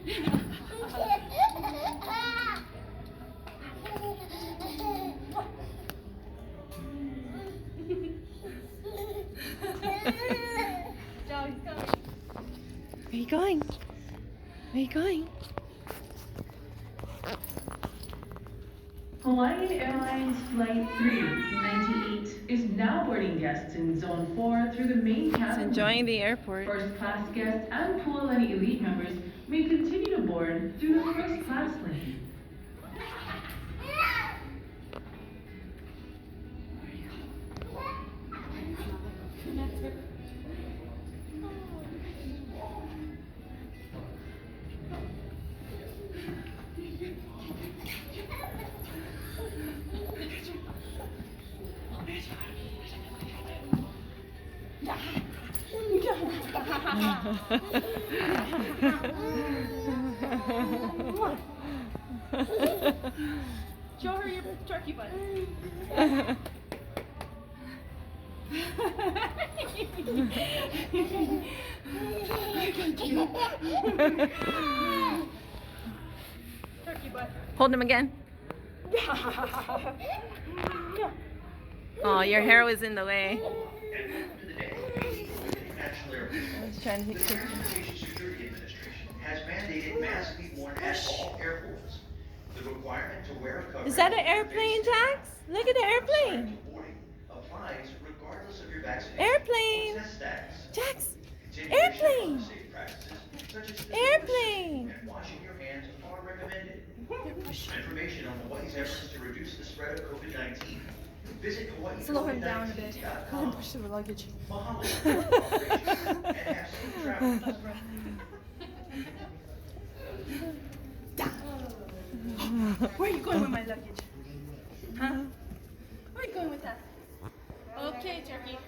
Where are you going? Where are you going? Hawaiian Airlines Flight 398 is now boarding guests in Zone 4 through the main cabin. It's enjoying the airport. First class guests and pool and elite members may continue to board through the first class lane. Show her your turkey butt. Turkey butt. Hold him again. Oh, your hair was in the way. I was trying to hit you. Security Administration has mandated masks be worn at all airports. The requirement to wear a covering Is that an airplane, Jax? Look at the airplane. applies regardless of your vaccination Airplane. or test status. Jax. Continuation Airplane. of safe practices such as Airplane. and washing your hands are recommended. For information on Hawaii's efforts to reduce the spread of COVID-19, visit Hawaii. Slow him down a bit. Let him push the luggage. Mahalo for your cooperation and have safe travel. Where are you going with my luggage? Huh? Where are you going with that? Okay, turkey.